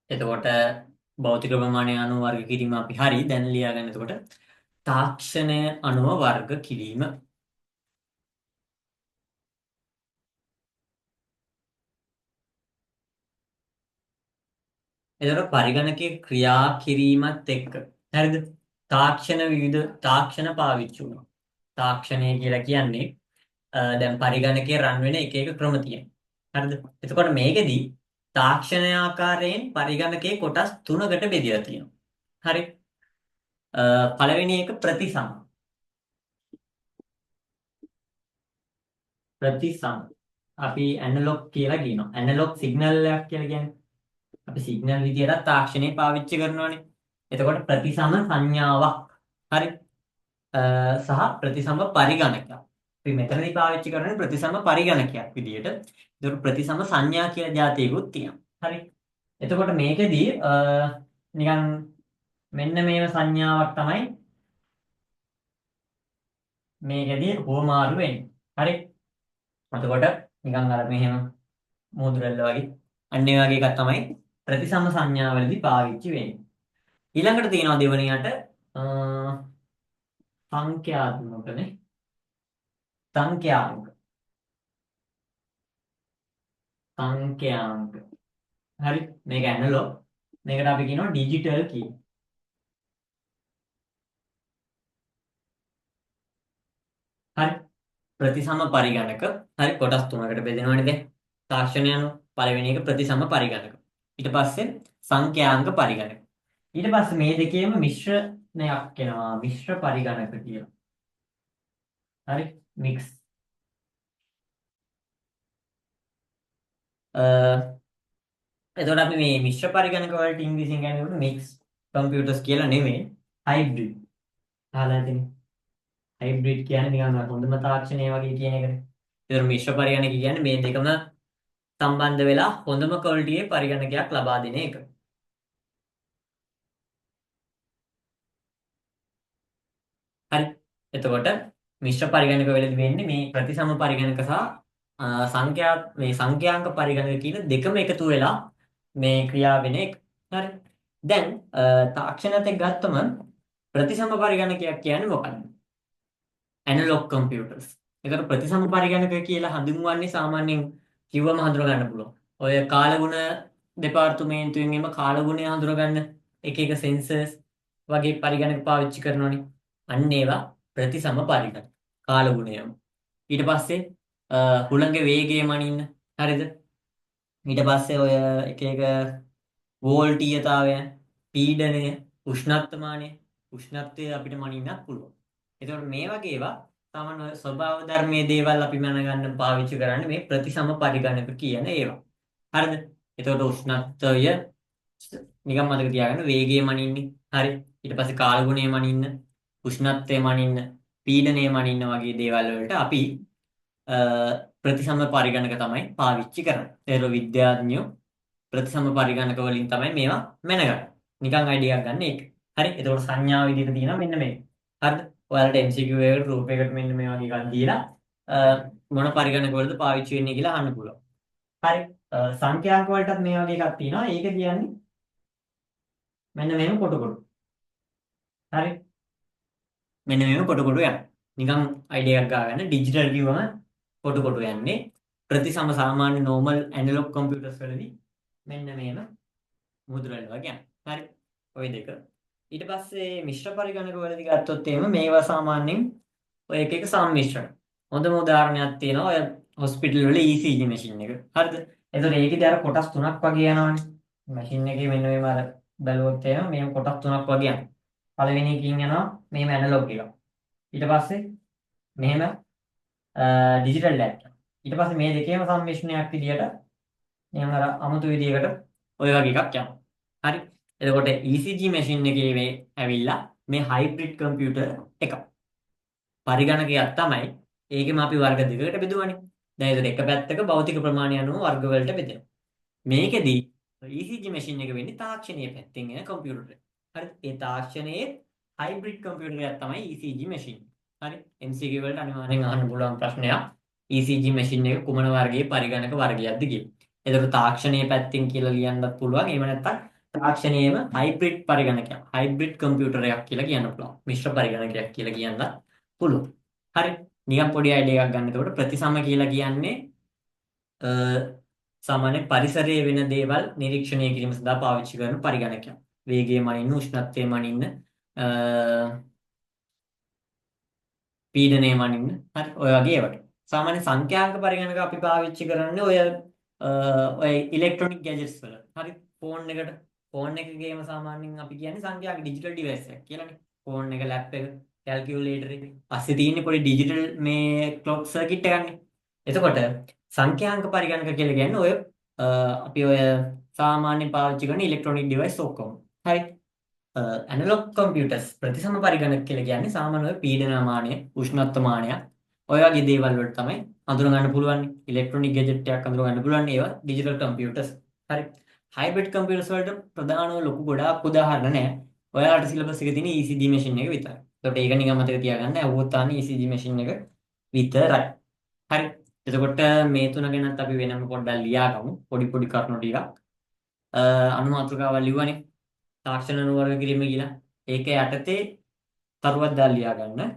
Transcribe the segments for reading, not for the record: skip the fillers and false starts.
එතකොට භෞතික ප්‍රමාණය අනුව වර්ග කිරීම අපි හරි දැන් ලියාගන්න. එතකොට තාක්ෂණය අනුව වර්ග කිරීම. එතකොට පරිගණකයේ ක්‍රියා කිරීමත් එක්ක හරිද? තාක්ෂණ පාවිච්චි වුණා. තාක්ෂණය කියලා කියන්නේ දැන් පරිගණකයේ රන් වෙන එක එක ක්‍රම තියෙනවා. හරිද? එතකොට මේකෙදි තාක්ෂණය ආකාරයෙන් පරිගණකයේ කොටස් තුනකට බෙදලා තියෙනවා. හරි. පළවෙනි එක ප්‍රතිසම. ප්‍රතිසම. අපි ඇනලොග් කියලා කියනවා. ඇනලොග් සිග්නල් එකක් කියලා කියන්නේ. අපි සිග්නල් විදියට තාක්ෂණය පාවිච්චි කරනවානේ. එතකොට ප්‍රතිසම සංඥාවක්. හරි. සහ ප්‍රතිසම පරිගණකයක්. අපි මෙතනදී පාවිච්චි කරන්නේ ප්‍රතිසම පරිගණකයක් විදියට. ඒකට ප්‍රතිසම සංඥා කියලා જાතියකුත් තියෙනවා. හරි. එතකොට මේකෙදී නිකන් මෙන්න මේව සංඥාවක් තමයි මේකෙදී හුවමාරු වෙන්නේ. හරි. එතකොට නිකන් අර මෙහෙම මෝදුරල්ල වගේ අන්න ඒ වගේ එකක් තමයි ප්‍රතිසම සංඥාවලදී පාවිච්චි වෙන්නේ. ඊළඟට තියෙනවා දෙවෙනියට සංඛ්‍යාත්මකනේ. සංඛ්‍යාංක. සංඛ්‍යාංක. හරි. මේක ඇනලොග්. මේකට අපි කියනවා ඩිජිටල් කියලා. හරි. ප්‍රතිසම පරිගණක. හරි. කොටස් තුනකට බෙදෙනවනේ දැන්. තාක්ෂණය අනුව පළවෙනි එක ප්‍රතිසම පරිගණක. ඊට පස්සේ සංඛ්‍යාංක පරිගණක. ඊට පස්සේ මේ දෙකේම මිශ්‍රණයක් එනවා. මිශ්‍ර පරිගණක කියලා. හරි. මික්ස්. එතකොට අපි මේ මිශ්‍ර පරිගණක වලට ඉංග්‍රීසියෙන් කියන්නේ මික්ස් කම්පියුටර්ස් කියලා නෙමෙයි. හයිබ්‍රිඩ්. අහලා තියෙන්නේ. හයිබ්‍රිඩ් කියන්නේ නිකන් හොඳම තාක්ෂණය වගේ කියන එකනේ. ඒතර මිශ්‍ර පරිගණක කියන්නේ මේ දෙකම සම්බන්ධ වෙලා හොඳම ක්වොලිටියේ පරිගණකයක් ලබා දෙන එක. හරි. එතකොට මිශ්‍ර පරිගණක වලදී වෙන්නේ මේ ප්‍රතිසම පරිගණක සහ සංඛ්‍යාංක පරිගණක කියන දෙකම එකතු වෙලා මේ ක්‍රියා වෙන එක. හරි. දැන් තාක්ෂණයත් එක්ක ගත්තම ප්‍රතිසම පරිගණකයක් කියන්නේ මොකක්ද? Analogue computers. ඒකට ප්‍රතිසම පරිගණක කියලා හඳුන්වන්නේ සාමාන්‍යයෙන් කිව්වම හඳුනා ගන්න පුළුවන්. ඔය කාලගුණ දෙපාර්තමේන්තුවෙන් එම කාලගුණය හඳුනා ගන්න එක එක සෙන්සර්ස් වගේ පරිගණක පාවිච්චි කරනවානේ. අන්න ඒවා ප්‍රතිසම පරිගණක. කාලගුණයම. ඊට පස්සේ හුළඟේ වේගය මනින්න. හරිද? ඊට පස්සේ ඔය එක එක වෝල්ටීයතාවය, පීඩනය, උෂ්ණත්වමානය, උෂ්ණත්වය අපිට මනින්නත් පුළුවන්. එතකොට මේ වගේ ඒවා සාමාන්‍ය ස්වභාව ධර්මයේ දේවල් අපි මනගන්න පාවිච්චි කරන්නේ මේ ප්‍රතිසම පරිගණක කියන ඒවා. හරිද? එතකොට උෂ්ණත්වය නිකන් මතක තියාගන්න වේගය මනින්නේ. හරි. ඊට පස්සේ කාලගුණය මනින්න, උෂ්ණත්වය මනින්න, පීඩනය මනින්න වගේ දේවල් වලට අපි ප්‍රතිසම පරිගණක තමයි පාවිච්චි කරන්නේ. ඒතර විද්‍යාඥයෝ ප්‍රතිසම පරිගණක වලින් තමයි මේවා මැනගන්නේ. නිකන් අයිඩියා ගන්න එක. හරි. එතකොට සංඥා විදිහට තියෙනවා මෙන්න මේක. හරිද? ඔයාලට MCQ එකකට රූපයකට මෙන්න මේ වගේ එකක් දීලා මොන පරිගණක වලද පාවිච්චි වෙන්නේ කියලා අහන්න පුළුවන්. හරි. සංඛ්‍යාංක වලටත් මේ වගේ එකක් තියෙනවා. ඒක කියන්නේ මෙන්න මේව කොට කොට. හරි. මෙන්න මේව කොට කොට යනවා. නිකන් අයිඩියා එකක් ගන්න ඩිජිටල් කිව්වම කොට කොට යන්නේ. ප්‍රතිසම සාමාන්‍ය normal analog computers වලදී මෙන්න මේම මුද්‍රණ වගේ යනවා. හරි. ওই දෙක. ඊට පස්සේ මිශ්‍ර පරිගණක වලදී ගත්තොත් එහෙම මේවා සාමාන්‍යයෙන් ඔය එක එක සම්මිශ්‍රණ. හොඳම උදාහරණයක් තියෙනවා ඔය හොස්පිටල් වල ECG මැෂින් එක. හරිද? එතකොට ඒකේදී අර කොටස් තුනක් වගේ යනවනේ. මැෂින් එකේ මෙන්න මේම අර බැලුවොත් එහෙම මේ කොටස් තුනක් වගේ යනවා. පළවෙනි එකකින් යනවා මේම ඇනලොග් එක. ඊට පස්සේ මෙහෙම ඩිජිටල් එකක්. ඊට පස්සේ මේ දෙකේම සම්මිශ්‍රණයක් විදියට නිකන් අර අමුතු විදියකට ඔය වගේ එකක් යනවා. හරි. එතකොට ECG මැෂින් එකේ මේ ඇවිල්ලා මේ හයිබ්‍රිඩ් කම්පියුටර් එකක්. පරිගණකයක් තමයි. ඒකෙම අපි වර්ග දෙකකට බෙදුවානේ. දැන් ඒක එක පැත්තක භෞතික ප්‍රමාණය අනුව වර්ග වලට බෙදෙනවා. මේකෙදී ECG මැෂින් එක වෙන්නේ තාක්ෂණීය පැත්තෙන් එන කම්පියුටර් එක. හරි. ඒ තාක්ෂණයේ හයිබ්‍රිඩ් කම්පියුටර් එකක් තමයි ECG මැෂින්. හරි. MCQ වලට අනිවාර්යෙන් අහන්න පුළුවන් ප්‍රශ්නයක්. ECG මැෂින් එක කුමන වර්ගයේ පරිගණක වර්ගයක්ද කියලා. එතකොට තාක්ෂණීය පැත්තෙන් කියලා ලියන්නත් පුළුවන්. එහෙම නැත්නම් තාක්ෂණයේම හයිබ්‍රිඩ් පරිගණකයක්. හයිබ්‍රිඩ් කම්පියුටරයක් කියලා කියන්න පුළුවන්. මිශ්‍ර පරිගණකයක් කියලා කියන්න පුළුවන්. හරි. නිකන් පොඩි අයිඩියා එකක් ගන්න. එතකොට ප්‍රතිසම කියලා කියන්නේ අ, සාමාන්‍ය පරිසරයේ වෙන දේවල් නිරීක්ෂණය කිරීම සඳහා පාවිච්චි කරන පරිගණකයක්. වේගය මනින්න, උෂ්ණත්වය මනින්න, අ, පීඩනය මනින්න. හරි. ඔය වගේ ඒවට. සාමාන්‍ය සංඛ්‍යාංක පරිගණක අපි පාවිච්චි කරන්නේ ඔය ඉලෙක්ට්‍රොනික ගැජට්ස් වල. හරි. ෆෝන් එකකේම සාමාන්‍යයෙන් අපි කියන්නේ සංඛ්‍යාංක ඩිජිටල් ඩිවයිස් එකක් කියලානේ. ෆෝන් එක, ලැප් එක, කැල්කියුලේටර් එක. අස්සේ තියෙන්නේ පොඩි ඩිජිටල් මේ ක්ලොක් සර්කිට් එකක්නේ. එතකොට සංඛ්‍යාංක පරිගණක කියලා කියන්නේ අපි ඔය සාමාන්‍යයෙන් පාවිච්චි කරන ඉලෙක්ට්‍රොනික ඩිවයිස් ඔක්කොම. හරි. ඇනලොග් කම්පියුටර්ස් ප්‍රතිසම පරිගණක කියලා කියන්නේ සාමාන්‍ය ඔය පීඩනමානය, උෂ්ණත්වමානය ඔය වගේ දේවල් වලට තමයි අඳුර ගන්න පුළුවන්. ඉලෙක්ට්‍රොනික ගැජට් එකක් අඳුර ගන්න පුළුවන්. ඒවා ඩිජිටල් කම්පියුටර්ස්. හරි. හයිබ්‍රිඩ් කම්පියුටර්ස් වලට ප්‍රධානව ලොකු ගොඩාක් උදාහරණ නැහැ. ඔයාලට සිලබස් එකේ තියෙන ECG මැෂින් එක විතරයි. ඒකට ඒක නිකන් මතක තියාගන්න. අවුවොත් තාම ECG මැෂින් එක විතරයි. හරි. එතකොට මේ තුන ගැනත් අපි වෙනම පොඩ්ඩක් ලියාගමු. පොඩි පොඩි කරුණු ටිකක්. අනුමාත්‍රකාවල් ලිව්වනේ. තාක්ෂණ අනුවර්ග කිරීම කියලා. ඒක යටතේ තරුවක් දාලා ලියා ගන්න.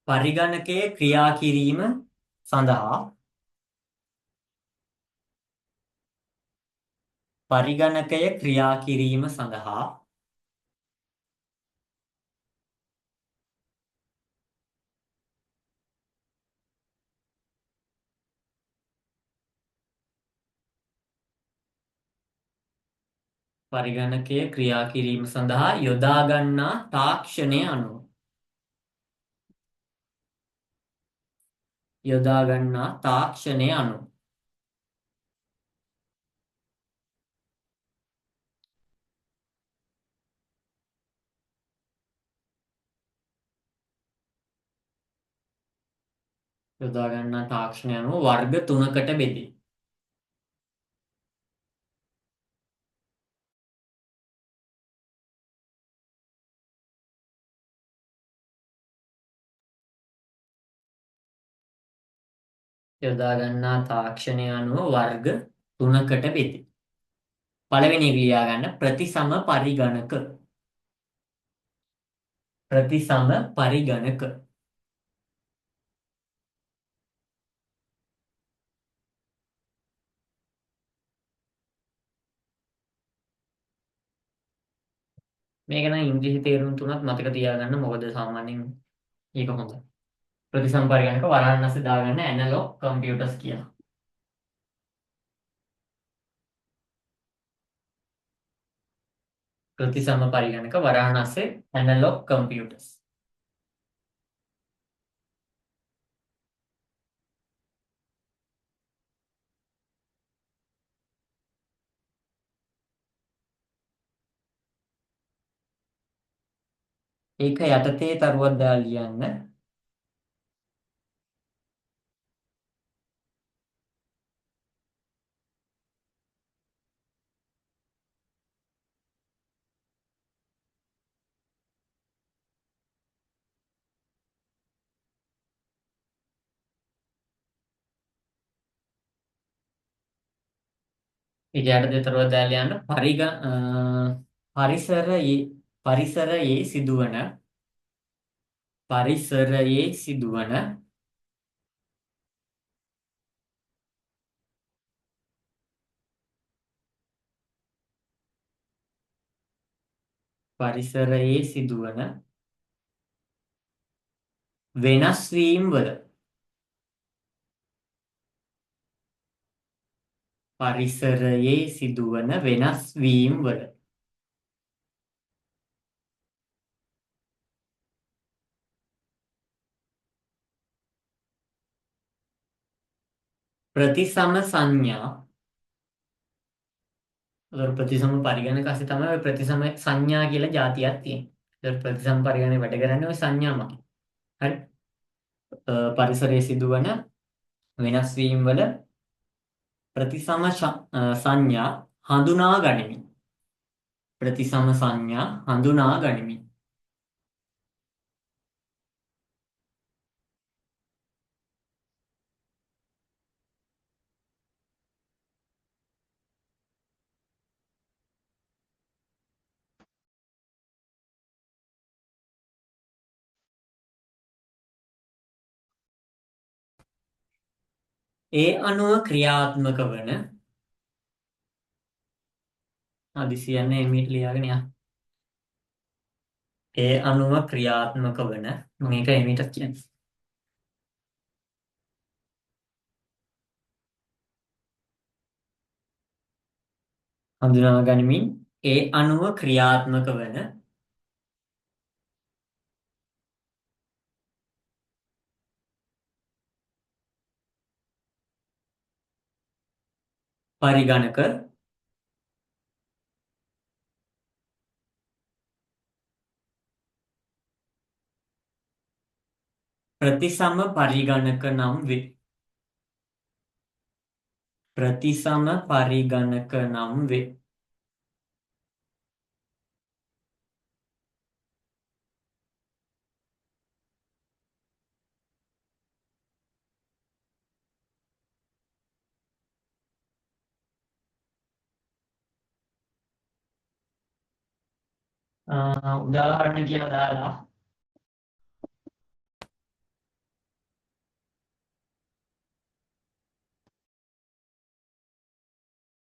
පරිගණකයේ ක්‍රියා කිරීම සඳහා පරිගණකය ක්‍රියා කිරීම සඳහා පරිගණකය ක්‍රියා කිරීම සඳහා යොදා ගන්නා තාක්ෂණය අනුව යොදා ගන්නා තාක්ෂණය අනුව යොදා ගන්නා තාක්ෂණය අනුව වර්ග තුනකට බෙදේ. යොදා ගන්නා තාක්ෂණය අනුව වර්ග තුනකට බෙදේ. පළවෙනි එක ලියා ගන්න ප්‍රතිසම පරිගණක. ප්‍රතිසම පරිගණක. මේක නම් ඉංග්‍රීසි තේරුම් තුනක් මතක තියාගන්න. මොකද සාමාන්‍යයෙන් ඒක හොඳයි. ප්‍රතිසම පරිගණක වරහන් ඇස්සේ දාගන්න ඇනලොග් කම්පියුටර්ස් කියලා. ප්‍රතිසම පරිගණක වරහන් ඇස්සේ ඇනලොග් කම්පියුටර්ස්. ඒක යටතේ තරුවක් දාලා ලියන්න. ඒක යටතේ තරුවක් දාලා ලියන්න පරිසරයේ පරිසරයේ සිදුවන පරිසරයේ සිදුවන පරිසරයේ සිදුවන වෙනස් වීම වල පරිසරයේ සිදුවන වෙනස් වීම වල ප්‍රතිසම සංඥා. ඒතර ප්‍රතිසම පරිගණක ASCII තමයි ඔය ප්‍රතිසම සංඥා කියලා જાතියක් තියෙන්නේ. ඒතර ප්‍රතිසම පරිගණක වැඩ කරන්නේ ඔය සංඥාමයි. හරි. පරිසරයේ සිදුවන වෙනස් වීම වල ප්‍රතිසම සංඥා හඳුනා ගනිමින්. ප්‍රතිසම සංඥා හඳුනා ගනිමින්. ඒ අනුව ක්‍රියාත්මක වන හදිසියන්නේ එමීට ලියාගෙන යන්න. ඒ අනුව ක්‍රියාත්මක වන මේක එමීට කියන්නේ. හඳුනා ගනිමින් ඒ අනුව ක්‍රියාත්මක වන පරිගණක ප්‍රතිසම පරිගණක නම් වේ. ප්‍රතිසම පරිගණක නම් වේ.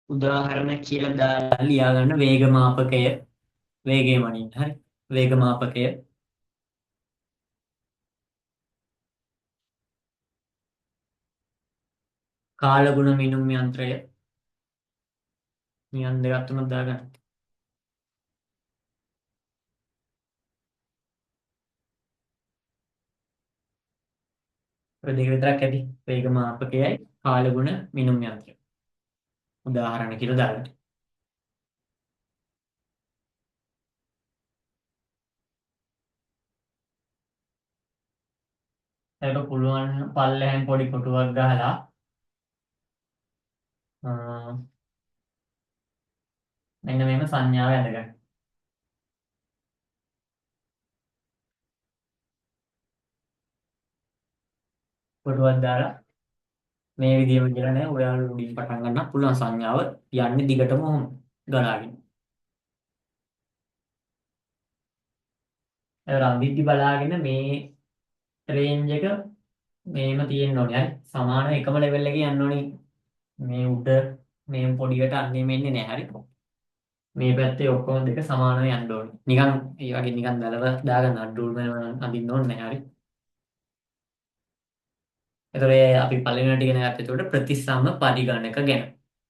උදාහරණ කියලා දාලා ලියා ගන්න වේග මාපකය වේගය මනින්න. හරි. වේග මාපකය කාලගුණ මිනුම් යන්ත්‍රය නියම් දෙකක් තුනක් දාගන්න. ඔය දෙක විතරක් ඇති. වේග මාපකයයි කාලගුණ මිනුම් යන්ත්‍රය. උදාහරණ කියලා දාගන්න. ඒක පුළුවන් පල්ලෙහෙන් පොඩි කොටුවක් ගහලා මෙන්න මේම සංඥාව ඇඳගන්න. කොටුවක් දාලා මේ විදිහම කියලා නෑ. ඔයාලා උඩින් පටන් ගන්න පුළුවන් සංඥාව යන්නේ දිගටම ඔහොම ගලාගෙන. ඒක රන්දිද්දි බලාගෙන මේ රේන්ජ් එක මේම තියෙන්න ඕනේ. හරි. සමාන එකම ලෙවල් එකේ යන්න ඕනේ. මේ උඩ මේ පොඩියට අන්නේ මෙන්නේ නැහැ. හරි. මේ පැත්තේ ඔක්කොම දෙක සමානව යන්න ඕනේ. නිකන් ඒ වගේ නිකන් දලව දාගන්න අඩුල් වෙන අඳින්න ඕනේ නැහැ. හරි. ඒතකොට අපි පළවෙනියට ඉගෙන ගත්ත ඒකට ප්‍රතිසම පරිගණක ගැන.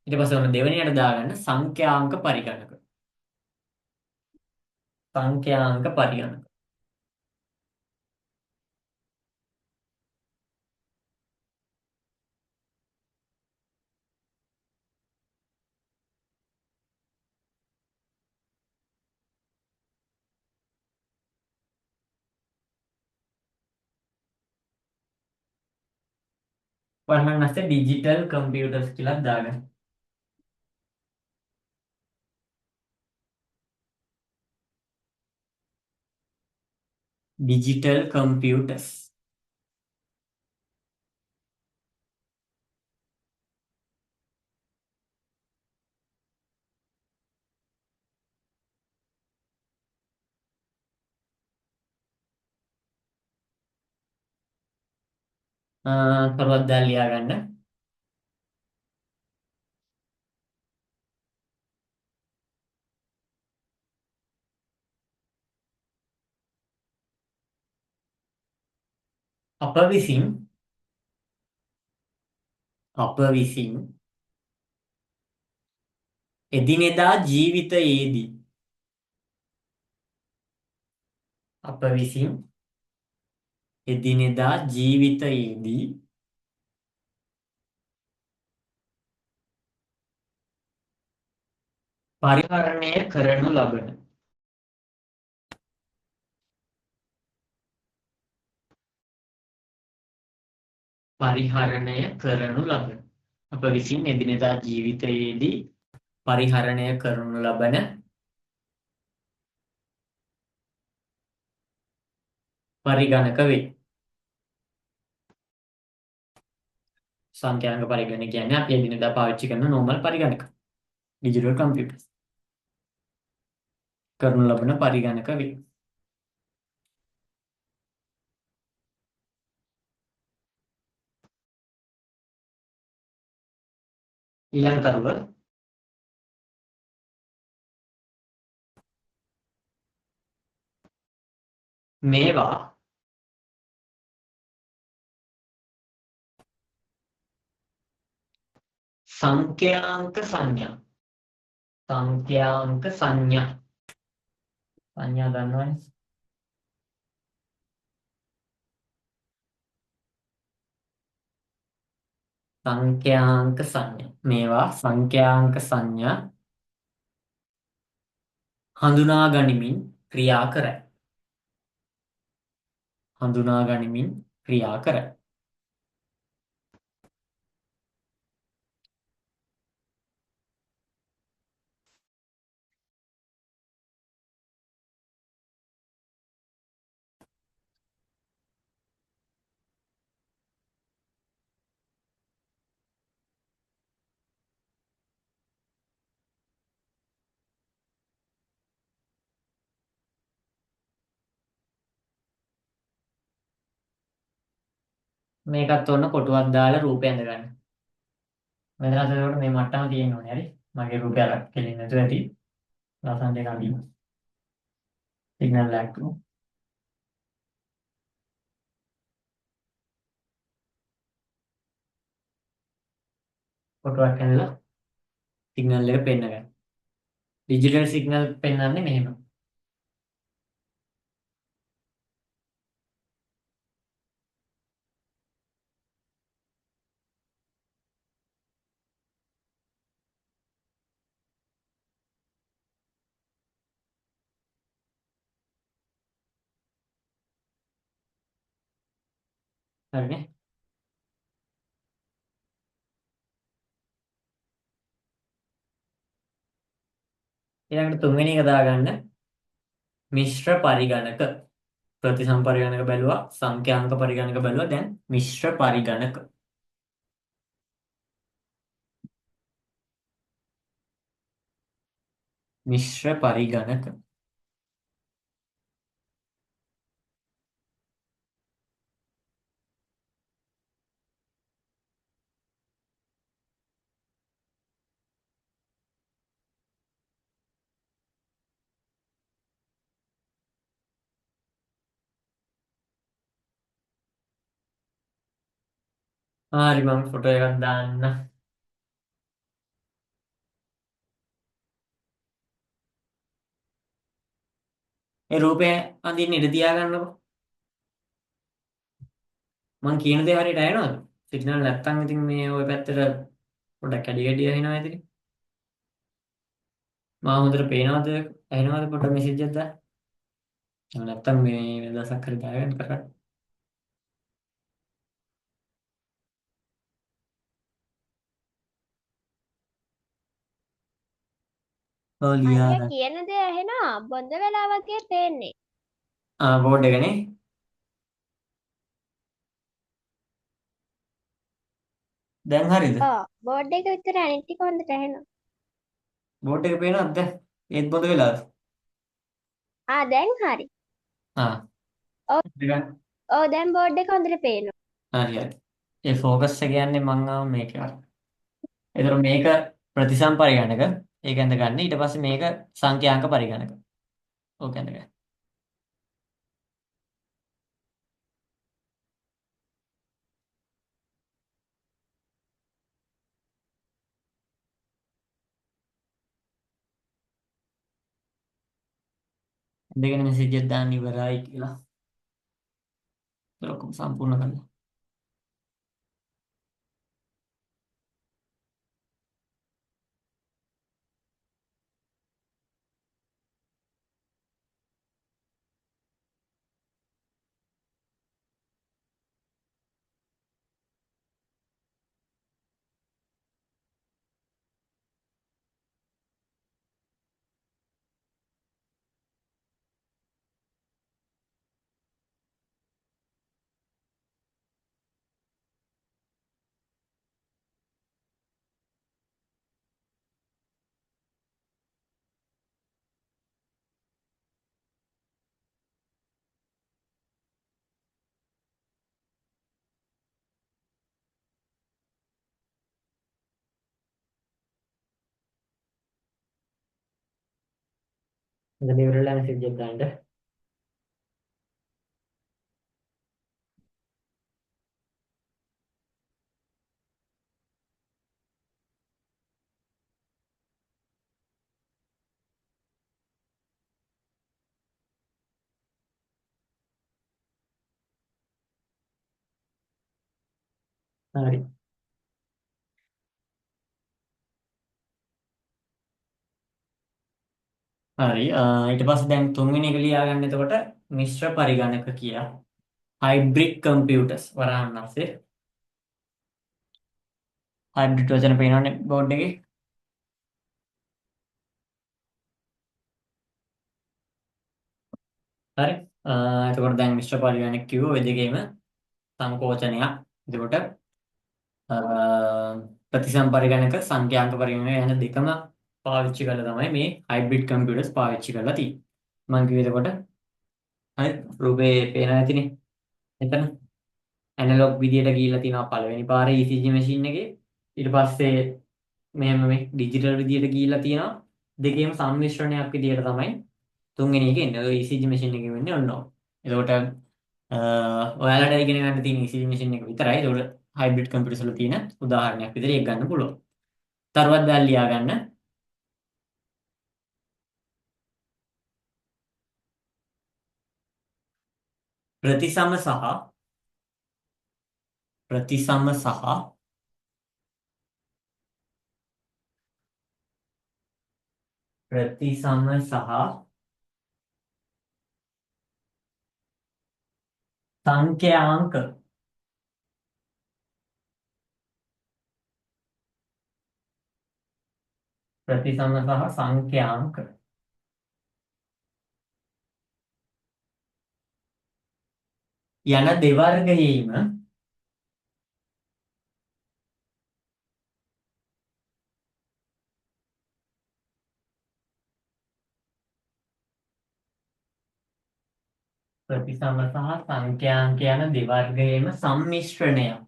ඊට පස්සේ ඔන්න දෙවෙනියට දාගන්න සංඛ්‍යාංක පරිගණක. සංඛ්‍යාංක පරිගණක. වර්ණන් නැස්සේ ඩිජිටල් කම්පියුටර්ස් කියලා දාගන්න. Digital computers. තවත් දැන් ලියා ගන්න. අප විසින් එදිනෙදා ජීවිතයේදී අප විසින් එදිනෙදා ජීවිතයේදී පරිහරණය කරනු ලබන අප විසින් එදිනෙදා ජීවිතයේදී පරිහරණය කරනු ලබන පරිගණක වේ. සංඛ්‍යාංක පරිගණක කියන්නේ අපි එදිනෙදා පාවිච්චි කරන normal පරිගණක. ඩිජිටල් කම්පියුටර්ස් කරනු ලබන පරිගණක වේ. ඊළඟ තරුව මේවා සංඛ්‍යාංක සංඥා. සංඛ්‍යාංක සංඥා. සංඥා දන්නවනේ. සංඛ්‍යාංක සංඥා. මේවා සංඛ්‍යාංක සංඥා හඳුනා ගනිමින් ක්‍රියා කරයි. හඳුනා ගනිමින් ක්‍රියා කරයි. මේකත් ඔන්න කොටුවක් දාලා රූපය ඇඳ ගන්න. මෙතන එතකොට මේ මට්ටම තියෙන්න ඕනේ හරි. මගේ රූපය අර කෙලින් නැතුව ඇති. ලස්සනට එක අඳින්න. සිග්නල් ලැග් කරමු. කොටුවක් ඇඳලා සිග්නල් එක පෙන්න ගන්න. ඩිජිටල් සිග්නල් පෙන්වන්නේ මෙහෙම. හරිනේ. ඊළඟට තුන්වෙනි එක දාගන්න මිශ්‍ර පරිගණක. ප්‍රතිසම පරිගණක බැලුවා, සංඛ්‍යාංක පරිගණක බැලුවා, දැන් මිශ්‍ර පරිගණක. මිශ්‍ර පරිගණක. හරි මම ෆොටෝ එකක් දාන්න. ඒ රූපය අඳින්න ඉඳ තියාගන්නකො. මං කියන දේ හරියට ඇහෙනවද? සිග්නල් නැත්තම් ඉතින් මේ ওই පැත්තට පොඩ්ඩක් කැඩි කැඩි ඇහෙනවා ඉතින්. මම හොඳට පේනවද? ඇහෙනවද පොඩ්ඩක් මෙසේජ් එකක් දාන්න. නැත්තම් මේ දවසක් හරි දාගන්න කරා. ඔව් ලියා අයියා ගන්න. කියන දේ ඇහෙනවා බොඳ වෙලා වගේ පේන්නේ. බෝඩ් එකනේ. දැන් හරියද? ඔව් බෝඩ් එක විතර අනිත් ටික හොඳට ඇහෙනවා. බෝඩ් එක පේනවද දැන්? ඒත් බොඳ වෙලාද? දැන් හරි. ආ. ඔව් ගන්න. ඔව් දැන් බෝඩ් එක හොඳට පේනවා. හරි හරි. ඒ ફોකස් එක යන්නේ මං ආව මේක. ඒතර මේක ප්‍රතිසම් පරිගණක. ඒක ඇඳ ගන්න. ඊට පස්සේ මේක සංඛ්‍යාංක පරිගණක. ඕක ඇඳ ගන්න. දෙගෙන මෙසේජ් එකක් දාන්න ඉවරයි කියලා. ඒක ඔක්කොම සම්පූර්ණ කරලා. එතන ඉවරලා මෙසේජ් එකක් දාන්න. හරි. හරි. ඊට පස්සේ දැන් තුන්වෙනි එක ලියා ගන්න. එතකොට මිශ්‍ර පරිගණක කියලා. හයිබ්‍රිඩ් කම්පියුටර්ස් වරහන් අස්සේ. හයිබ්‍රිඩ් වචන පේනවනේ බෝඩ් එකේ. හරි. එතකොට දැන් මිශ්‍ර පරිගණක කිව්ව ඔය දෙකේම සංකෝචනයක්. එතකොට ප්‍රතිසම පරිගණක සංඛ්‍යාංක පරිගණක යන දෙකම පාවිච්චි කරලා තමයි මේ හයිබ්‍රිඩ් කම්පියුටර්ස් පාවිච්චි කරලා තියෙන්නේ. මම කිව්වේ එතකොට හරි රූපේ පේන නැතිනේ. එතන ඇනලොග් විදියට ගිහිල්ලා තියෙනවා පළවෙනි පාරේ ECG මැෂින් එකේ. ඊට පස්සේ මෙහෙම මේ ඩිජිටල් විදියට ගිහිල්ලා තියෙනවා. දෙකේම සම්මිශ්‍රණයක් විදියට තමයි තුන්වෙනි එකේ ඉන්නේ. ඔය ECG මැෂින් එකේ වෙන්නේ ඔන්න ඔය. එතකොට ඔයාලට ඉගෙන ගන්න තියෙන ECG මැෂින් එක විතරයි. ඒකට හයිබ්‍රිඩ් කම්පියුටර්ස් වල තියෙන උදාහරණයක් විදිහට ඒක ගන්න පුළුවන්. තරුවත් දැල් ලියා ගන්න. ප්‍රතිසම සහ ප්‍රතිසම සහ ප්‍රතිසම සහ සංඛ්‍යාංක ප්‍රතිසම සහ සංඛ්‍යාංක යන දෙවර්ගයේම ප්‍රතිසම සහ සංඛ්‍යාංක යන දෙවර්ගයේම සම්මිශ්‍රණයක්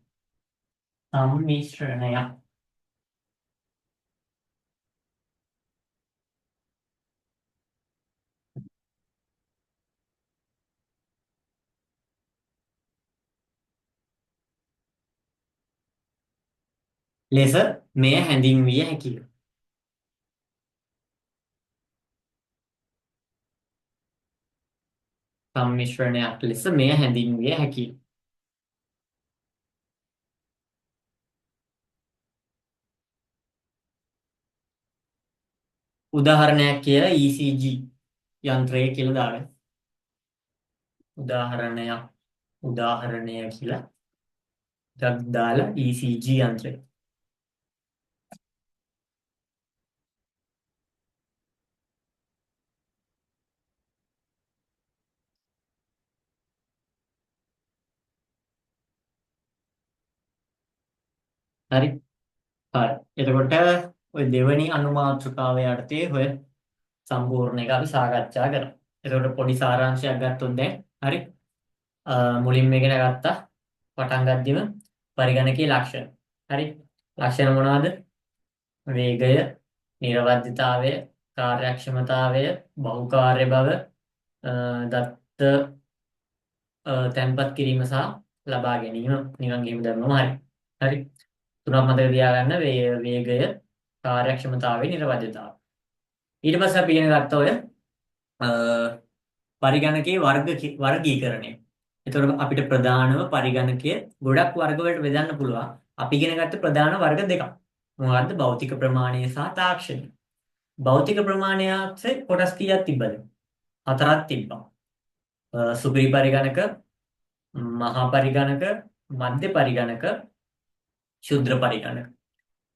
ලෙස මෙය හැඳින්විය හැකිය. සම්මිශ්‍රණයක් ලෙස මෙය හැඳින්විය හැකිය. උදාහරණයක් කියලා ECG යන්ත්‍රය කියලා දාගන්න. උදාහරණය කියලා දාලා ECG යන්ත්‍රය. හරි. හරි. එතකොට ඔය දෙවෙනි අනුමාත්‍රිකාව යටතේ ඔය සම්පූර්ණ එක අපි සාකච්ඡා කරා. එතකොට පොඩි සාරාංශයක් ගත්තොත් දැන් හරි. මුලින්ම ඉගෙන ගත්තා පටන් ගද්දිම පරිගණකයේ ලක්ෂණ. හරි. ලක්ෂණ මොනවද? වේගය, නිරවද්‍යතාවය, කාර්යක්ෂමතාවය, බහුකාර්ය බව, දත්ත තැන්පත් කිරීම සහ ලබා ගැනීම. නිකන් ගේම දැම්මම හරි. හරි. තුනක් මතක තියාගන්න වේගය, කාර්යක්ෂමතාවය, නිරවද්‍යතාවය. ඊට පස්සේ අපි ඉගෙන ගත්ත ඔය පරිගණකයේ වර්ගීකරණය. එතකොට අපිට ප්‍රධානම පරිගණකය ගොඩක් වර්ග වලට බෙදන්න පුළුවන්. අපි ඉගෙන ගත්ත ප්‍රධාන වර්ග දෙකක්. මොකද්ද? භෞතික ප්‍රමාණය සහ තාක්ෂණය. භෞතික ප්‍රමාණයේ කොටස් කීයක් තිබ්බද? 4ක් තිබ්බා. සුපිරි පරිගණක, මහා පරිගණක, මධ්‍ය පරිගණක, ක්ෂුද්‍ර පරිගණක.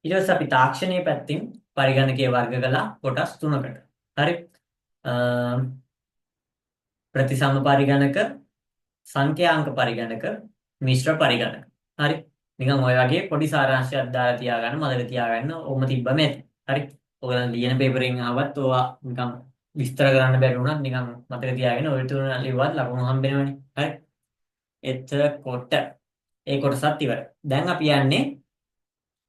ඊට පස්සේ අපි තාක්ෂණයේ පැත්තෙන් පරිගණකයේ වර්ග කළා කොටස් 3කට. හරි. ප්‍රතිසම පරිගණක, සංඛ්‍යාංක පරිගණක, මිශ්‍ර පරිගණක. හරි. නිකන් ඔය වගේ පොඩි සාරාංශයක් දාලා තියාගන්න, මතක තියාගන්න. ඕම තිබ්බම ඇති. හරි. ඔයගොල්ලන් ලියන පේපරෙන් ආවත් ඕවා නිකන් විස්තර කරන්න බැරි වුණත් නිකන් මතක තියාගෙන ඔය තුන ලිව්වත් ලකුණු හම්බෙනවනේ. හරි. එතකොට ඒ කොටසත් ඉවරයි. දැන් අපි යන්නේ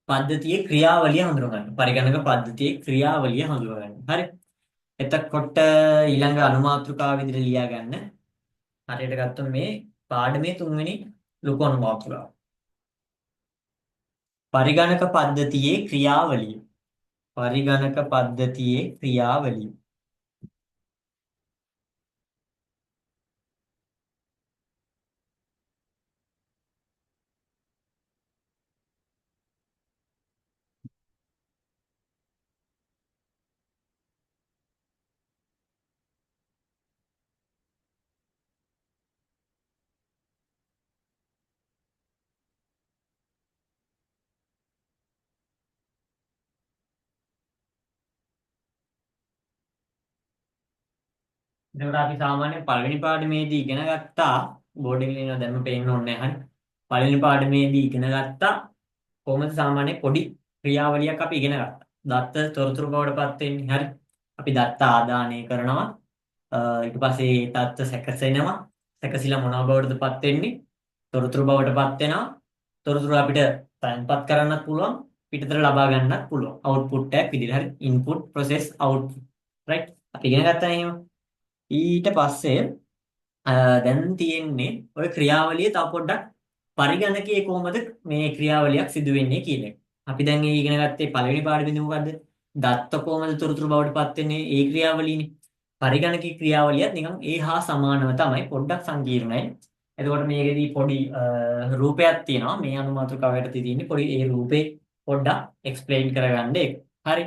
පද්ධතියේ ක්‍රියාවලිය හඳුනගන්න. පරිගණක පද්ධතියේ ක්‍රියාවලිය හඳුනගන්න. හරි. එතකොට ඊළඟ අනුමාතෘකාව විදිහට ලියා ගන්න. හරියට ගත්තොත් මේ පාඩමේ 3 වෙනි ලොකු අනුමාතෘකාව. පරිගණක පද්ධතියේ ක්‍රියාවලිය. පරිගණක පද්ධතියේ ක්‍රියාවලිය. එතකොට අපි සාමාන්‍යයෙන් පළවෙනි පාඩමේදී ඉගෙන ගත්තා බෝඩ් එකේ ලියනවා දැන්ම පේන්න ඕනේ නැහැ. පළවෙනි පාඩමේදී ඉගෙන ගත්තා කොහොමද සාමාන්‍ය පොඩි ක්‍රියාවලියක් අපි ඉගෙන ගත්තා. දත්ත තොරතුරු බවට පත් වෙන්නේ. හරි. අපි දත්ත ආදානය කරනවා. ඊට පස්සේ ඒ දත්ත සැකසෙනවා. සැකසিলা මොනවා බවටද පත් වෙන්නේ? තොරතුරු බවට පත් වෙනවා. තොරතුරු අපිට තැන්පත් කරන්නත් පුළුවන්. පිටතට ලබා ගන්නත් පුළුවන්. අවුට්පුට් එකක් විදිහට. හරි. Input process output. රයිට්. අපි ඉගෙන ගත්තා එහෙම. ඊට පස්සේ දැන් තියෙන්නේ ওই ක්‍රියාවලිය තව පොඩ්ඩක් පරිගණකයේ කොහොමද මේ ක්‍රියාවලියක් සිදු වෙන්නේ කියන එක. අපි දැන් මේ ඉගෙන ගත්තේ පළවෙනි පාඩමේදී මොකද්ද? දත්ත කොහොමද තොරතුරු බවට පත් වෙන්නේ? ඒ ක්‍රියාවලියනේ. පරිගණකයේ ක්‍රියාවලියත් නිකන් ඒ හා සමානව තමයි පොඩ්ඩක් සංකීර්ණයි. එතකොට මේකෙදී පොඩි රූපයක් තියෙනවා. මේ අනුමාතෘකාවට තියෙන්නේ පොඩි ඒ රූපේ පොඩ්ඩක් එක්ස්ප්ලেইন කරගන්න එක. හරි.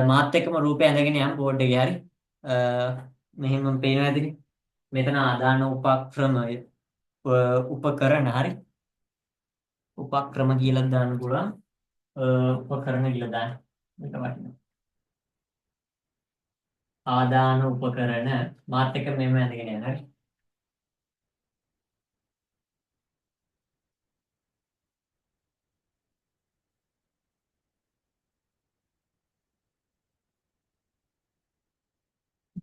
මාත් එක්කම රූපය ඇඳගෙන යම් බෝඩ් එකේ හරි. මෙහෙම පේනවා ඇතිනේ. මෙතන ආදාන උපක්‍රමය උපකරණ හරි. උපක්‍රම කියලා දාන්න පුළුවන්. උපකරණ කියලා දාන්න. මේක වටිනවා. ආදාන උපකරණ මාත් එක්ක මෙහෙම ඇඳගෙන යන්න හරි.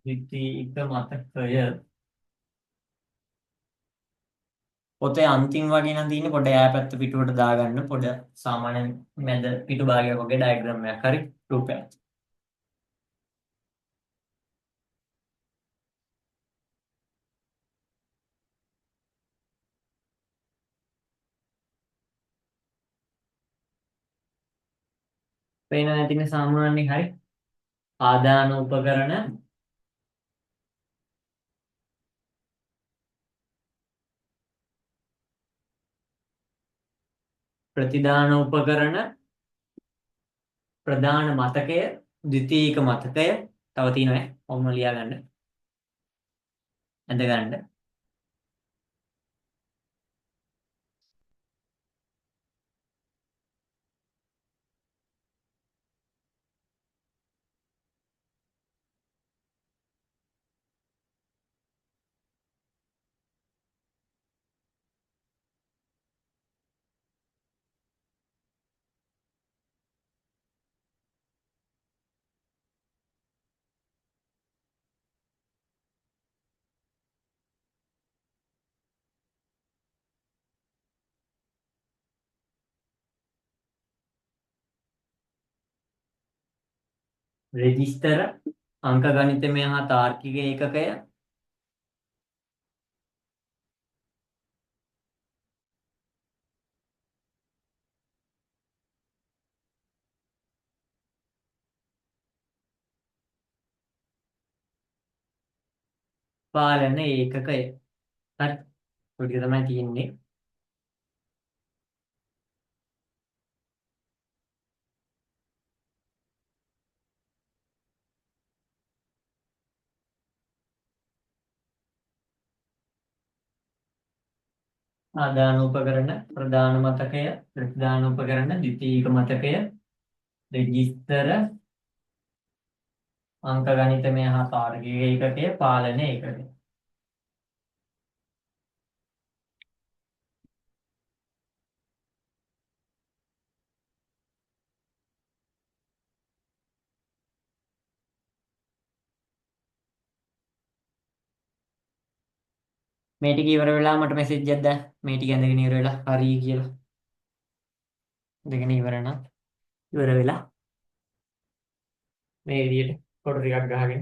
ද්විතීයික මතකය පොතේ අන්තිම වගේ නම් තියෙන්නේ පොඩ ඈපැත්ත පිටුවට දාගන්න පොඩ සාමාන්‍ය මැද පිටු භාගයක් වගේ ඩයග්‍රෑම් එකක් හරි රූපයක්. පේන නැතිනේ සාමාන්‍යයෙන් හරි. ආදාන උපකරණ ප්‍රතිදාන උපකරණ ප්‍රධාන මතකය ද්විතීයික මතකය තව තියෙනවා ඔන්න ලියා ගන්න ඇඳ ගන්න රෙජිස්ටර් අංක ගණිතමය හා තාර්කික ඒකකය පාලන ඒකකය හරි ඔය ටික තමයි තියෙන්නේ ආදාන උපකරණ ප්‍රධාන මතකය ප්‍රතිදාන උපකරණ ද්විතීයික මතකය රෙජිස්ටර් අංක ගණිතමය හා තාර්කික ඒකකය පාලන ඒකකය මේ ටික ඉවර වෙලා මට මෙසේජ් එකක් දාන්න මේ ටික ඇඳගෙන ඉවර වෙලා හරි කියලා දෙගෙන ඉවර නම් ඉවර වෙලා මේ විදියට ෆොටෝ ටිකක් ගහගෙන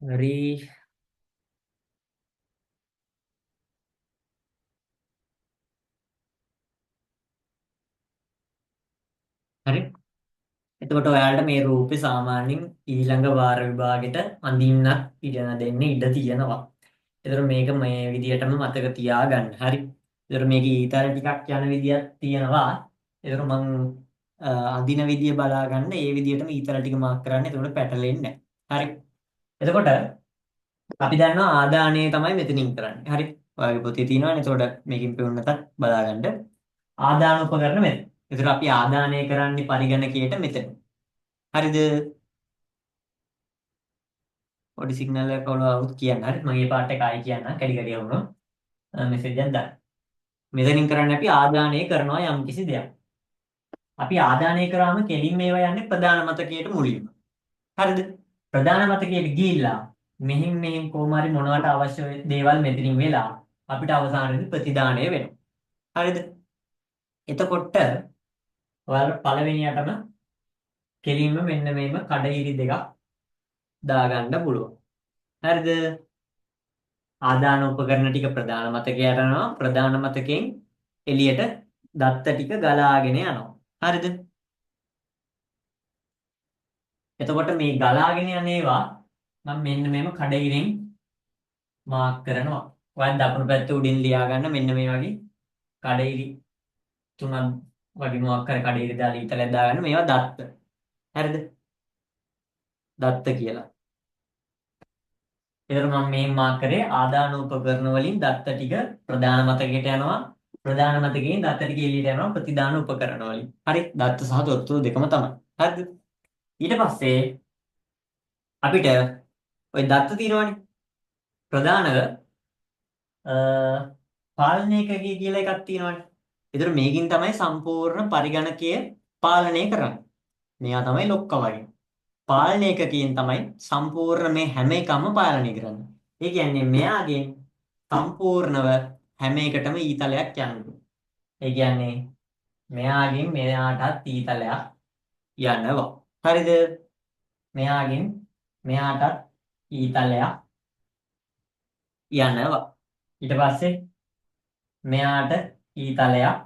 හරි. හරි. එතකොට ඔයාලට මේ රූපේ සාමාන්‍යයෙන් ඊළඟ වාර විභාගෙට අඳින්නත් ඉගෙන දෙන්න ඉඩ තියෙනවා. ඒතර මේක මේ විදිහටම මතක තියාගන්න. හරි. ඒතර මේකේ ඊතර ටිකක් යන විදියක් තියෙනවා. ඒතර මං අඳින විදිය බලා ගන්න. ඒ විදිහටම ඊතර ටික මාක් කරන්න. එතකොට පැටලෙන්නේ නැහැ. හරි. එතකොට අපි දන්නවා ආදානය තමයි මෙතනින් කරන්නේ. හරි. ඔයාගේ පොතේ තියෙනවානේ. එතකොට මේකෙන් පෙවුන්නටත් බලා ගන්න. ආදාන උපකරණ මෙතන. ඒතර අපි ආදානය කරන්නේ පරිගණකයට මෙතන. හරිද? පොඩි සිග්නල් එකක් වුණාවුත් කියන්න. හරි. මම මේ පාර්ට් එක ආයි කියන්න. කැඩි කැඩි වුණා. මෙසේජ් එකක් දාන්න. මෙතනින් කරන්නේ අපි ආදානය කරනවා යම් කිසි දෙයක්. අපි ආදානය කරාම කෙලින්ම ඒවා යන්නේ ප්‍රධාන මතකයට මුලින්ම. හරිද? ප්‍රධාන මතකයට ගිහිල්ලා මෙහින් කොහොම හරි මොනවට අවශ්‍ය දේවල් මෙතනින් වෙලා අපිට අවසානයේදී ප්‍රතිදානය වෙනවා. හරිද? එතකොට ඔයාලට පළවෙනියටම කෙලින්ම මෙන්න මේම කඩඉරි දෙකක් දාගන්න පුළුවන්. හරිද? ආදාන උපකරණ ටික ප්‍රධාන මතකයට යනවා. ප්‍රධාන මතකයෙන් එළියට දත්ත ටික ගලාගෙන යනවා. හරිද? එතකොට මේ ගලාගෙන යන ඒවා මම මෙන්න මේම කඩඉරෙන් මාක් කරනවා. ඔයන් දකුණු පැත්ත උඩින් ලියා ගන්න මෙන්න මේ වගේ කඩඉරි තුනක් වගේ මොකක් හරි කඩඉරි දාලා ඊතලයක් දාගන්න. මේවා දත්ත. හරිද? දත්ත කියලා. එතකොට මම මේ මාක් කරේ ආදාන උපකරණ වලින් දත්ත ටික ප්‍රධාන මතකයට යනවා. ප්‍රධාන මතකයෙන් දත්ත ටික එළියට යනවා ප්‍රතිදාන උපකරණ වලින්. හරි? දත්ත සහ තොරතුරු දෙකම තමයි. හරිද? ඊට පස්සේ අපිට ওই දත්ත තියෙනවනේ. ප්‍රධානව පාලනයකගේ කියලා එකක් තියෙනවනේ. ඒතර මේකින් තමයි සම්පූර්ණ පරිගණකය පාලනය කරන්නේ. මෙයා තමයි ලොක්කා වගේ. පාලනයකකින් තමයි සම්පූර්ණ මේ හැම එකම පාලනය කරන්නේ. ඒ කියන්නේ මෙයාගෙන් සම්පූර්ණව හැම එකටම ඊතලයක් යනවා. ඒ කියන්නේ මෙයාගෙන් මෙයාටත් ඊතලයක් යනවා. හරිද? මෙයාගෙන් මෙයාටත් ඊතලයක් යනවා. ඊට පස්සේ මෙයාට ඊතලයක්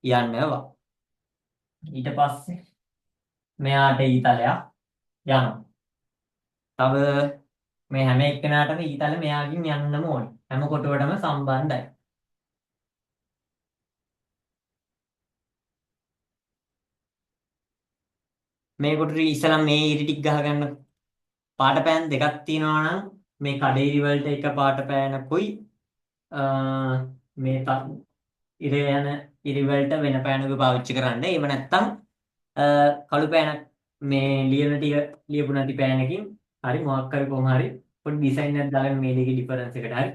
යනවා. ඊට පස්සේ මෙයාට ඊතලයක් යනවා. තව මේ හැම එක්කෙනාටම ඊතල මෙයාගෙන් යන්නම ඕනේ. හැම කොටුවටම සම්බන්ධයි. මේ කොටුවේ ඉස්සලම් මේ ඉරි ටික ගහගන්න පාට පෑන් දෙකක් තියෙනවා නම් මේ කඩේරි වලට එක පාට පෑනකුයි මේ ඉර යන ඉරි වලට වෙන පෑනක පාවිච්චි කරන්න. එහෙම නැත්නම් කළු පෑනක් මේ ලියන ටික ලියපු නැති පෑනකින් හරි මොකක් හරි කොහොම හරි පොඩි ඩිසයින් එකක් දාගෙන මේ දෙකේ ඩිෆරන්ස් එකට හරි.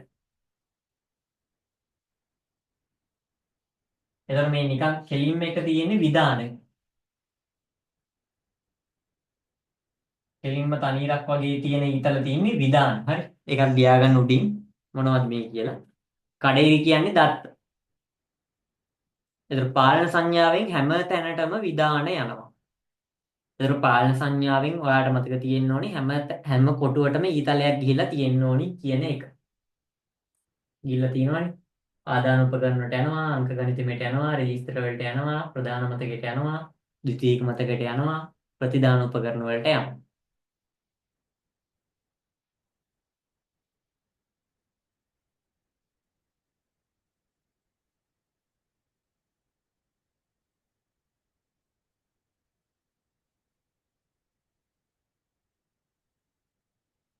එතකොට මේ නිකන් කෙලින්ම එක තියෙන්නේ විධානය. කෙලින්ම තනියරක් වගේ තියෙන ඊතල තියෙන්නේ විධාන. හරි. ඒකක් ලියා ගන්න උඩින් මොනවද මේ කියලා. කඩේරි කියන්නේ දත්ත. එතකොට පාලන සංඥාවෙන් හැම තැනටම විධාන යනවා. එතකොට පාලන සංඥාවෙන් ඔයාලට මතක තියෙන්න ඕනේ හැම කොටුවටම ඊතලයක් ගිහිලා තියෙන්න ඕනි කියන එක. ගිහිල්ලා තියෙනවනේ. ආදාන උපකරණ වලට යනවා, අංක ගණිතෙට යනවා, රෙජිස්ටර් වලට යනවා, ප්‍රධාන මතකයට යනවා, ද්විතීයික මතකයට යනවා, ප්‍රතිදාන උපකරණ වලට යනවා.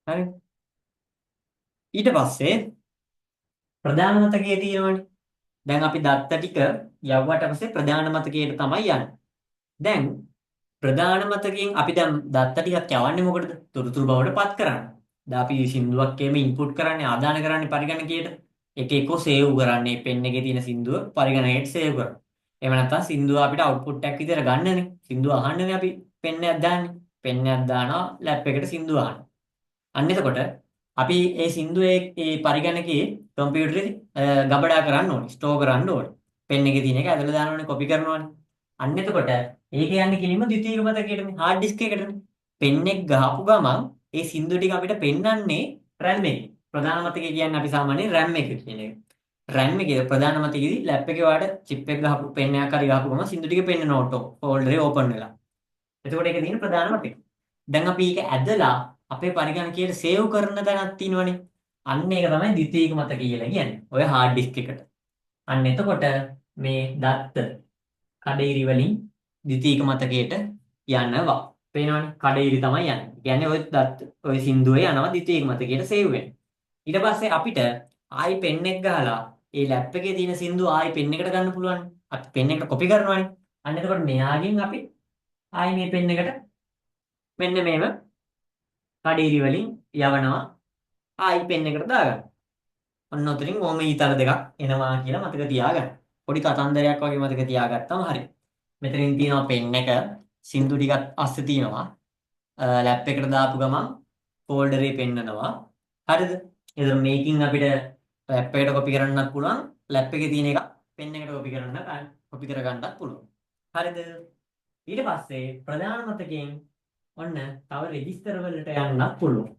හරි. ඊට පස්සේ ප්‍රධාන මතකයේ තියෙනවනේ. දැන් අපි දත්ත ටික යවුවට පස්සේ ප්‍රධාන මතකයට තමයි යන්නේ. දැන් ප්‍රධාන මතකයෙන් අපි දැන් දත්ත ටිකක් යවන්නේ මොකටද? තොරතුරු බවට පත් කරන්න. දැන් අපි සින්දුවක් එහෙම ඉන්පුට් කරන්නේ ආදාන කරන්නේ පරිගණකයට. එක එක සේව් කරන්නේ පෙන් එකේ තියෙන සින්දුව පරිගණකයට සේව් කරනවා. එහෙම නැත්නම් සින්දුව අපිට අවුට්පුට් එකක් විදිහට ගන්නනේ. සින්දුව අහන්නනේ අපි පෙන් එකක් දාන්නේ. පෙන් එකක් දානවා ලැප් එකට සින්දුව අහනවා. අන්න එතකොට අපි ඒ සින්දුවේ ඒ පරිගණකයේ කම්පියුටරේ ගබඩා කරන්න ඕනේ, ස්ටෝර් කරන්න ඕනේ. පෙන් එකේ තියෙන එක ඇදලා දාන්න ඕනේ, කොපි කරනවානේ. අන්න එතකොට ඒක යන්නේ කිලිම ද්විතීයික මතකයටනේ, හાર્ඩ් ඩිස්ක් එකකටනේ. පෙන් එක ගහපු ගමන් ඒ සින්දු ටික අපිට පෙන්වන්නේ RAM එකේ. ප්‍රධාන මතකය කියන්නේ අපි සාමාන්‍යයෙන් RAM එක කියන එක. RAM එකේ ප්‍රධාන මතකයේදී ලැප් එකේ වාට චිප් එක ගහපු පෙන් එකක් හරි ගහපු ගමන් සින්දු ටික පෙන්වන ඕටෝ ෆෝල්ඩරේ ඕපන් වෙලා. එතකොට ඒක තියෙන ප්‍රධාන මතකය. දැන් අපි ඒක ඇදලා අපේ පරිගණකයට සේව් කරන තැනක් තියෙනවනේ. අන්න ඒක තමයි ද්විතීයික මතකය කියලා කියන්නේ. ඔය හાર્ඩ් ඩිස්ක් එකට. අන්න එතකොට මේ දත්ත කඩේරි වලින් ද්විතීයික මතකයට යනවා. පේනවනේ කඩේරි තමයි යන්නේ. කියන්නේ ඔය දත්ත ඔය සින්දුවේ යනවා ද්විතීයික මතකයට සේව් වෙනවා. ඊට පස්සේ අපිට ආයි පෙන් එක ගහලා ඒ ලැප් එකේ තියෙන සින්දුව ආයි පෙන් එකට ගන්න පුළුවන්. අපි පෙන් එකට කොපි කරනවානේ. අන්න එතකොට මෙයාගෙන් අපි ආයි මේ පෙන් එකට මෙන්න මේව කඩේරි වලින් යවනවා ආයි පෙන් එකට දාගන්න. ඔන්න උතරින් ඕම ඊතල දෙකක් එනවා කියලා මතක තියාගන්න. පොඩි කතන්දරයක් වගේ මතක තියාගත්තම හරි. මෙතනින් තියෙනවා පෙන් එක සින්දු ටිකක් අස්සේ තියෙනවා. ලැප් එකට දාපු ගමන් ෆෝල්ඩරේ පෙන්නනවා. හරිද? එතන මේකින් අපිට ලැප් එකට කොපි කරන්නත් පුළුවන්. ලැප් එකේ තියෙන එක පෙන් එකට කොපි කරගන්නත් පුළුවන්. හරිද? ඊට පස්සේ ප්‍රධාන මතකයෙන් ඔන්න තව රෙජිස්ටර් වලට යන්නත් පුළුවන්.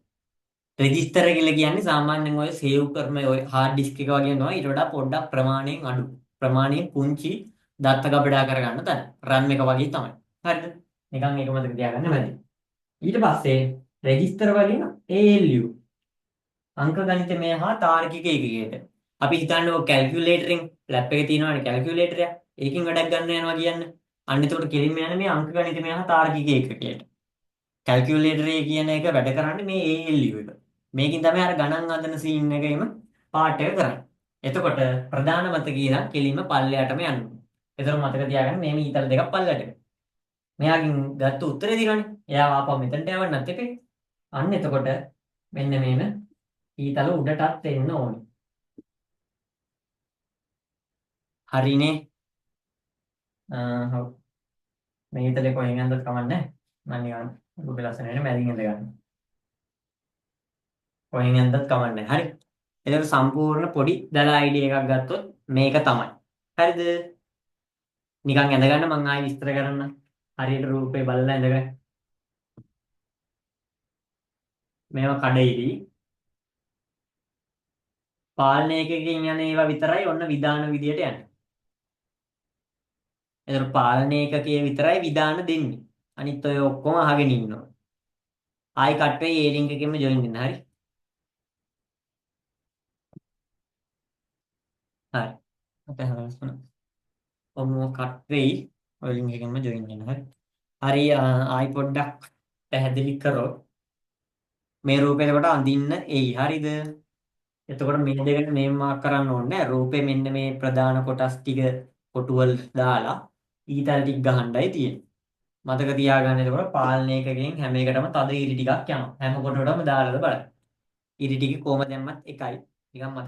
රෙජිස්ටර් කියලා කියන්නේ සාමාන්‍යයෙන් ඔය සේව් කරන ඔය හાર્ඩ් ඩිස්ක් එක වගේ නෝ ඊට වඩා පොඩ්ඩක් ප්‍රමාණයෙන් අඩු. ප්‍රමාණයෙන් පුංචි දත්ත ගබඩා කරගන්න තැන. RAM එක වගේ තමයි. හරිද? නිකන් ඒක මතක තියාගන්න මැදි. ඊට පස්සේ රෙජිස්ටර් වලින් ALU අංක ගණිතමය හා තාර්කික ඒකකයට. අපි හිතන්නේ ඔය කැල්කියුලේටරින් ලැප් එකේ තියෙනවනේ කැල්කියුලේටරයක්. ඒකෙන් වැඩක් ගන්න යනවා කියන්නේ. අන්න එතකොට කෙලින්ම යන්නේ මේ අංක ගණිතමය හා තාර්කික ඒකකයට. කැල්කියුලේටරේ කියන එක වැඩ කරන්නේ මේ ALU එක. මේකින් තමයි අර ගණන් හදන සීන් එකේම පාර්ට් එක කරන්නේ. එතකොට ප්‍රධාන මතකය නම් කෙලින්ම පල්ලෙයටම යනවා. එතකොට මතක තියාගන්න මේ ඊතල දෙකක් පල්ලෙයට. මෙයාගෙන් ගත්ත උත්තරේ දිනවනේ. එයා ආපහු මෙතනට යවන්නත් එපේ. අන්න එතකොට මෙන්න මේම ඊතල උඩටත් එන්න ඕනේ. හරිනේ. හව්. මේ ඊතලේ කොහෙන් යන්නද කමන්නේ. මම නිකන් Google ලස්සනට මැදින් ඉඳ ගන්න. කොහෙන් යන්නද කමන්නේ. හරි. එතකොට සම්පූර්ණ පොඩි දල අයිඩියා එකක් ගත්තොත් මේක තමයි. හරිද? නිකන් ඇඳ ගන්න මම ආයෙ විස්තර කරන්න. හරියට රූපේ බලලා ඇඳගන්න. මේවා කඩේරි පාලනයකකින් යන ඒවා විතරයි ඔන්න විධාන විදියට යන්නේ. එතකොට පාලනයකකයේ විතරයි විධාන දෙන්නේ. අනිත් ඔය ඔක්කොම අහගෙන ඉන්නවා. ආයි කට් වෙයි ඒ ලින්ක් එකෙන්ම ජොයින් වෙන්න. හරි. හරි. අපේ හරස්න. ඔම්ම කට් වෙයි ඔය ලින්ක් එකෙන්ම ජොයින් වෙන්න. හරි. හරි ආයි පොඩ්ඩක් පැහැදිලි කරොත් මේ රූපේ එතකොට අඳින්න එයි. හරිද? එතකොට මේ දෙකට මේ මාක් කරන්න ඕනේ නැහැ. රූපේ මෙන්න මේ ප්‍රධාන කොටස් ටික කොටුවල් දාලා ඊතල ටික ගහන්නයි තියෙන්නේ. මතක තියාගන්න එතකොට පාලනයකකින් හැම එකටම තද ඉරි ටිකක් යනවා. හැම කොටුවටම දාලාද බලන්න. ඉරි ටික කොහම දැම්මත් එකයි. නිකන් මතක